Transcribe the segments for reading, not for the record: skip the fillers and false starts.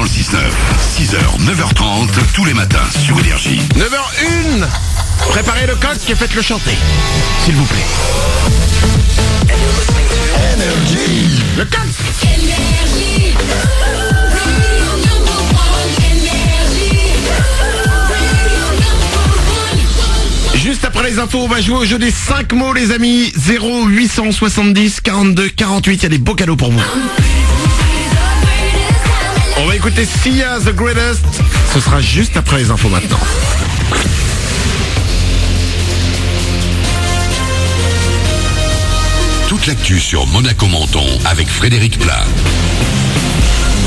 le 6-9. 6h, 9h30, tous les matins sur Énergie. 9h01. Préparez le coq et faites-le chanter, s'il vous plaît. Énergie. Le coq. Énergie. Juste après les infos, on va jouer au jeu des 5 mots, les amis. 0870 42 48. Il y a des beaux cadeaux pour vous. On va écouter Sia The Greatest. Ce sera juste après les infos maintenant. Toute l'actu sur Monaco-Menton avec Frédéric Plat.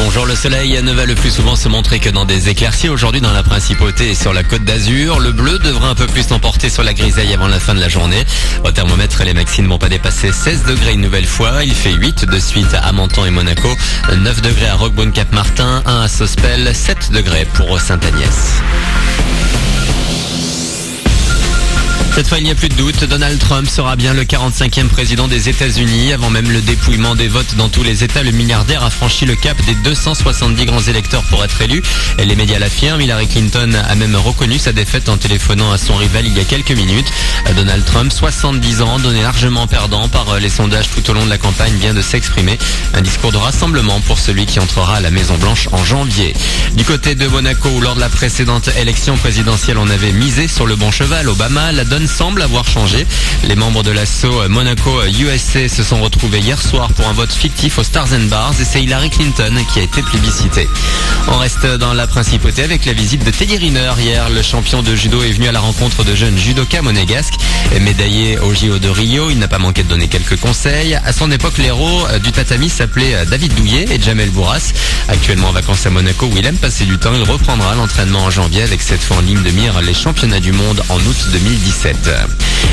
Bonjour, le soleil ne va le plus souvent se montrer que dans des éclaircies. Aujourd'hui dans la Principauté et sur la Côte d'Azur, le bleu devra un peu plus l'emporter sur la grisaille avant la fin de la journée. Au thermomètre, les maxi ne vont pas dépasser 16 degrés une nouvelle fois. Il fait 8 de suite à Menton et Monaco, 9 degrés à Roquebrune-Cap-Martin, 1 à Sospel, 7 degrés pour Sainte-Agnès. Cette fois, il n'y a plus de doute, Donald Trump sera bien le 45e président des États-Unis. Avant même le dépouillement des votes dans tous les États, le milliardaire a franchi le cap des 270 grands électeurs pour être élu. Et les médias l'affirment, Hillary Clinton a même reconnu sa défaite en téléphonant à son rival il y a quelques minutes. Donald Trump, 70 ans, donné largement perdant par les sondages tout au long de la campagne, vient de s'exprimer. Un discours de rassemblement pour celui qui entrera à la Maison-Blanche en janvier. Du côté de Monaco, où lors de la précédente élection présidentielle, on avait misé sur le bon cheval Obama, la donne semble avoir changé. Les membres de l'assaut Monaco USA se sont retrouvés hier soir pour un vote fictif aux Stars and Bars et c'est Hillary Clinton qui a été plébiscitée. On reste dans la Principauté avec la visite de Teddy Riner. Hier, le champion de judo est venu à la rencontre de jeunes judokas monégasques. Médaillé au JO de Rio, il n'a pas manqué de donner quelques conseils. À son époque, l'héros du tatami s'appelait David Douillet et Jamel Bourras. Actuellement en vacances à Monaco où il aime passer du temps, il reprendra l'entraînement en janvier avec cette fois en ligne de mire les championnats du monde en août 2017.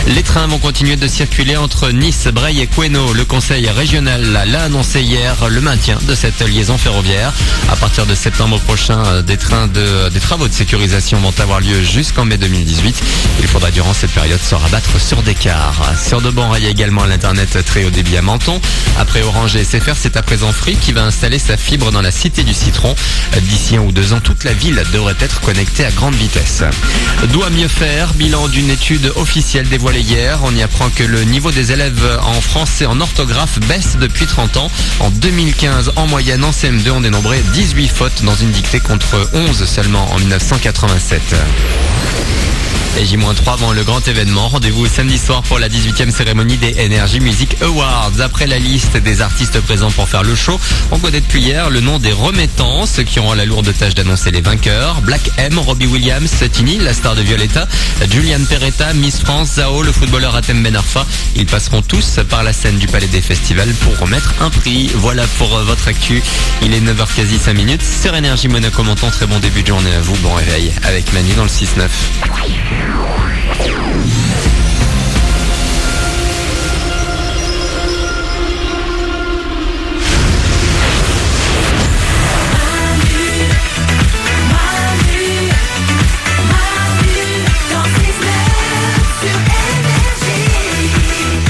Les trains vont continuer de circuler entre Nice, Breil et Queno. Le conseil régional l'a annoncé hier, le maintien de cette liaison ferroviaire. À partir de septembre prochain, des travaux de sécurisation vont avoir lieu jusqu'en mai 2018. Il faudra durant cette période se rabattre sur des cars. Sur de bons rails également l'internet très haut débit à Menton. Après Orange et SFR, c'est à présent Free qui va installer sa fibre dans la cité du Citron. D'ici 1 ou 2 ans, toute la ville devrait être connectée à grande vitesse. Doit mieux faire, bilan d'une étude officielle dévoilée hier. On y apprend que le niveau des élèves en français en orthographe baisse depuis 30 ans. En 2015, en moyenne, en CM2, on dénombrait 18 fautes dans une dictée contre 11 seulement en 1987. Et J-3 avant le grand événement. Rendez-vous samedi soir pour la 18e cérémonie des Energy Music Awards. Après la liste des artistes présents pour faire le show, on connaît depuis hier le nom des remettants, ceux qui auront la lourde tâche d'annoncer les vainqueurs. Black M, Robbie Williams, Tini, la star de Violetta, Julian Peretta, Miss France, Zao, le footballeur Atem Ben Arfa. Ils passeront tous par la scène du Palais des Festivals pour remettre un prix. Voilà pour votre actu. Il est 9h quasi 5 minutes. Sur Énergie Monaco-Menton, très bon début de journée à vous. Bon réveil avec Manu dans le 6-9.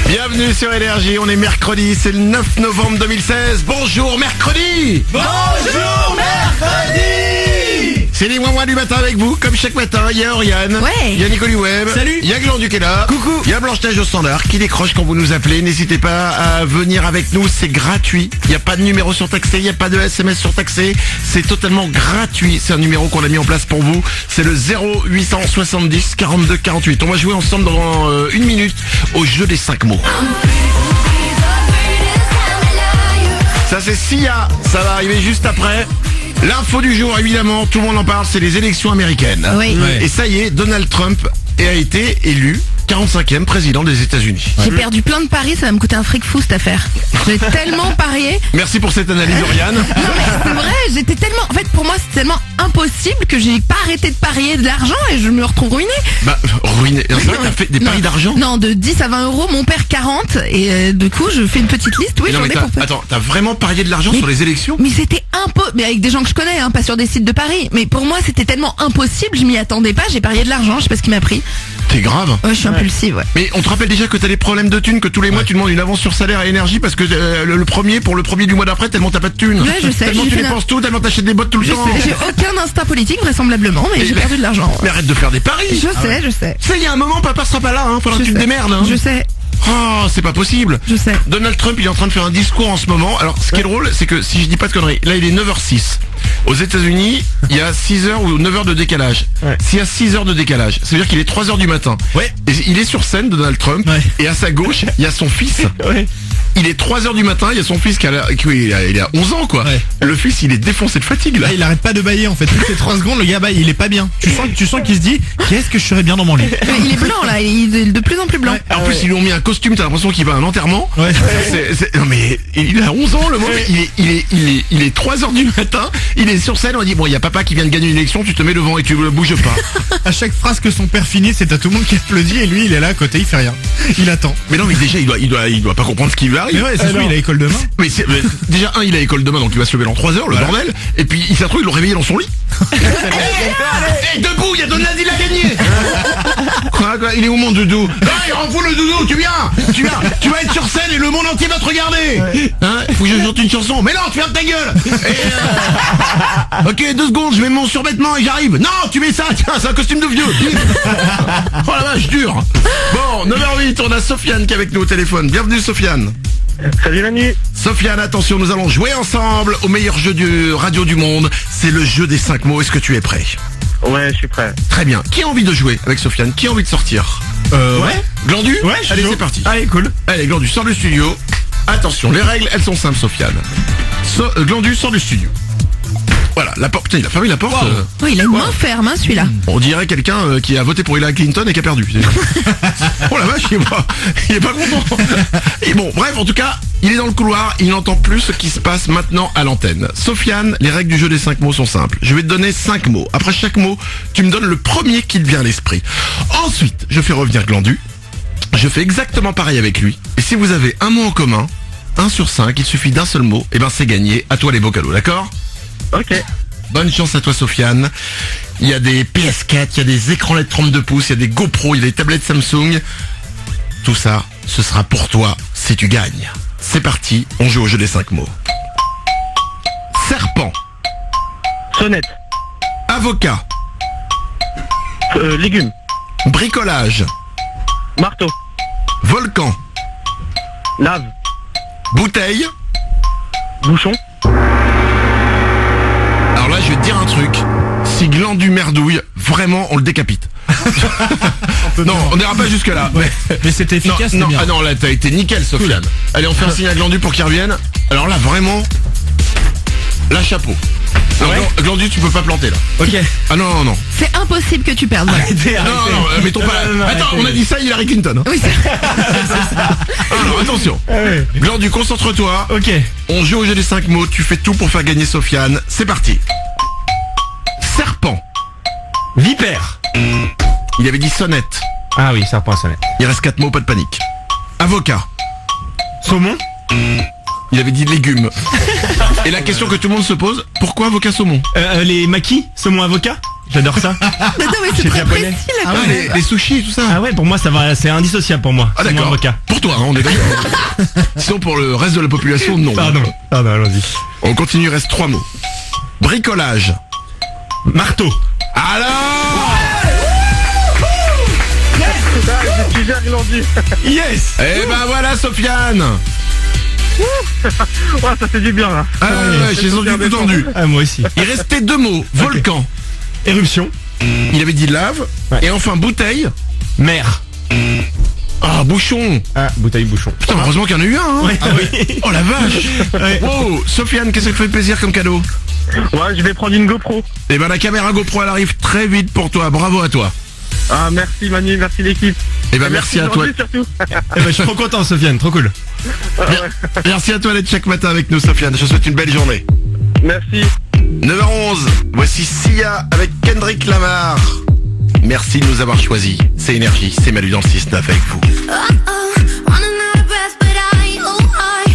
Bienvenue sur Énergie, on est mercredi, c'est le 9 novembre 2016. Bonjour mercredi. Bonjour mercredi. C'est les mois du matin avec vous, comme chaque matin. Il y a Oriane, Ouais. il y a Nicoli Web, Salut. il y a Glandu qui est là, Coucou. il y a Blanche-Neige au standard qui décroche quand vous nous appelez. N'hésitez pas à venir avec nous, c'est gratuit. Il n'y a pas de numéro surtaxé, il n'y a pas de SMS surtaxé. C'est totalement gratuit. C'est un numéro qu'on a mis en place pour vous. C'est le 0870 42 48. On va jouer ensemble dans 1 minute au jeu des 5 mots. Ça c'est Sia, ça va arriver juste après. L'info du jour, évidemment, tout le monde en parle, c'est les élections américaines. Oui. Ouais. Et ça y est, Donald Trump a été élu 45e président des États-Unis. J'ai perdu plein de paris, ça va me coûter un fric fou cette affaire. J'ai tellement parié. Merci pour cette analyse, Oriane. Non mais c'est vrai, j'étais tellement... En fait pour moi c'est tellement impossible que j'ai pas arrêté de parier de l'argent et je me retrouve ruinée. Bah, ruiné. C'est vrai que t'as fait des paris d'argent? Non, de 10 à 20 euros, mon père 40 et du coup je fais une petite liste. Oui, Non, j'en mais ai pour peu. attends, t'as vraiment parié de l'argent Mais- sur les élections? Mais c'était impossible, mais avec des gens que je connais, hein, pas sur des sites de paris. Mais pour moi c'était tellement impossible, je m'y attendais pas, j'ai parié de l'argent, je sais pas ce qui m'a pris. T'es grave. Ouais, je suis impulsive, ouais. Mais on te rappelle déjà que t'as des problèmes de thunes, que tous les mois tu demandes une avance sur salaire à énergie parce que pour le premier du mois d'après, tellement t'as pas de thunes. Ouais, je sais, Tellement j'ai tu fait dépenses tout, tellement t'achètes des bottes tout le Je temps. sais, j'ai aucun instinct politique vraisemblablement, mais j'ai perdu de l'argent. Mais arrête de faire des paris. Je sais. Ça, il y a un moment, papa sera pas là, hein. Faudra que tu te démerdes, hein. Je sais. Oh, c'est pas possible. Je sais. Donald Trump, il est en train de faire un discours en ce moment. Alors, ce qui est drôle, c'est que si je dis pas de conneries, là, il est 9h06. Aux États-Unis, il y a 6h ou 9h de décalage. Ouais. S'il y a 6h de décalage, ça veut dire qu'il est 3h du matin. Ouais. Et il est sur scène, Donald Trump, Ouais. et à sa gauche, il y a son fils. Ouais. Il est 3h du matin, il y a son fils qui il a 11 ans, quoi. Ouais. Le fils, il est défoncé de fatigue, là. Là, il arrête pas de bailler en fait. Toutes les 3 secondes, le gars baille, il est pas bien. Tu sens qu'il se dit, qu'est-ce que je serais bien dans mon lit. Mais il est blanc là, il est de plus en plus blanc. Ouais. En plus, ils lui ont mis un costume, t'as l'impression qu'il va à un enterrement. Ouais. Non mais il a 11 ans le moment, il est 3h du matin, il est sur scène, on dit bon il y a papa qui vient de gagner une élection, tu te mets devant et tu ne bouges pas. À chaque phrase que son père finit, c'est à tout le monde qui applaudit et lui, il est là à côté, il fait rien. Il attend. Mais non mais déjà il doit pas comprendre ce qui lui arrive. Mais ouais, c'est sûr, il a école demain. Mais déjà il a école demain donc il va se lever dans 3 heures, le bordel. Et puis il s'est retrouvé, ils l'ont réveillé dans son lit. Hey, debout, il y a Donald, il a gagné. Quoi, il est où mon doudou? Non, il rend fou le doudou, tu vas être sur scène et le monde entier va te regarder. Hein, faut que je chante une chanson. Mais non, tu fermes ta gueule. Et ok, 2 secondes, je mets mon survêtement et j'arrive. Non, tu mets ça, tiens, c'est un costume de vieux. Oh la vache, dur. Bon, 9h08, on a Sofiane qui est avec nous au téléphone. Bienvenue Sofiane. Salut Manu. Sofiane, attention, nous allons jouer ensemble au meilleur jeu de radio du monde. C'est le jeu des 5 mots. Est-ce que tu es prêt? Ouais, je suis prêt. Très bien. Qui a envie de jouer avec Sofiane? Qui a envie de sortir? Ouais. Glandu? Ouais, je suis Allez, chaud. c'est parti. Allez, cool. Allez, Glandu, sors du studio. Attention, les règles, elles sont simples, Sofiane. Glandu, sors du studio. Voilà, la porte. Putain, il a fermé la porte. Oui, il a une main ferme, hein, celui-là. On dirait quelqu'un qui a voté pour Hillary Clinton et qui a perdu. Oh la vache, il est pas content. Et bon, bref, en tout cas, il est dans le couloir, il n'entend plus ce qui se passe maintenant à l'antenne. Sofiane, les règles du jeu des 5 mots sont simples. Je vais te donner 5 mots. Après chaque mot, tu me donnes le premier qui te vient à l'esprit. Ensuite, je fais revenir Glandu. Je fais exactement pareil avec lui. Et si vous avez un mot en commun, 1 sur 5, il suffit d'un seul mot, et ben c'est gagné. À toi les beaux cadeaux, d'accord? Ok. Bonne chance à toi Sofiane. Il y a des PS4, il y a des écrans LED 32 pouces, il y a des GoPro, il y a des tablettes Samsung. Tout ça, ce sera pour toi si tu gagnes. C'est parti, on joue au jeu des 5 mots. Serpent, Sonnette. avocat, Légumes. bricolage, Marteau. volcan, Lave. bouteille. Bouchon. Alors là, je vais te dire un truc. Si Glandu merdouille, vraiment, on le décapite. Non, on n'ira pas jusque là. Ouais. Mais c'était efficace, non, c'est bien. ah non, là t'as été nickel Sofiane. Allez, on fait un signe à Glandu pour qu'il revienne. Alors là vraiment, là chapeau. Non, Ouais. Glandu, tu peux pas planter là. Ok. Ah non, non. C'est impossible que tu perdes. voilà. Non, mettons pas. Attends, on a dit ça, Hillary Clinton. Hein. Oui, c'est... Alors attention. Glandu, concentre-toi. Ok. On joue au jeu des 5 mots, tu fais tout pour faire gagner Sofiane. C'est parti. Serpent. Vipère. Il avait dit sonnette. Ah oui, serpent à sonnette. Il reste 4 mots, pas de panique. Avocat. Saumon. Il avait dit légumes. Et la question que tout le monde se pose, pourquoi avocat saumon? Les maquis, saumon avocat. J'adore ça. Attends, mais c'est C'est très japonais. précis là Ah quand ouais, même. les sushis et tout ça. Ah ouais, pour moi ça va, c'est indissociable pour moi. Ah Saumon d'accord. avocat. Pour toi, hein, on est d'accord. Sinon pour le reste de la population, non. Pardon, allons-y. On continue, il reste 3 mots. Bricolage. Marteau. Alors J'ai déjà glandu. Yes. Eh ben voilà Sofiane. Ouais, ça fait du bien là. Ah ouais, j'ai senti tout tendu. Ah moi aussi. Il restait 2 mots. Volcan. Éruption. Il avait dit lave. Ouais. Et enfin bouteille. Mer. Ah, bouchon. Ah, bouteille bouchon. Putain, heureusement qu'il y en a eu un. Hein. Ouais, ah oui. Oh la vache. Ouais. Wow, Sofiane, qu'est-ce que ça fait plaisir comme cadeau? Ouais, je vais prendre une GoPro. Eh ben la caméra GoPro elle arrive très vite pour toi. Bravo à toi. Ah, merci Manu, merci l'équipe. Eh ben merci à toi. Glandu, surtout. Eh ben, je suis trop content, Sofiane, trop cool. Merci à toi d'être chaque matin avec nous Sofiane. Je te souhaite une belle journée. Merci. 9h11, voici Sia avec Kendrick Lamar. Merci de nous avoir choisis. C'est Énergie, c'est Manu dans le 6-9 avec vous. Oh, oh, wanna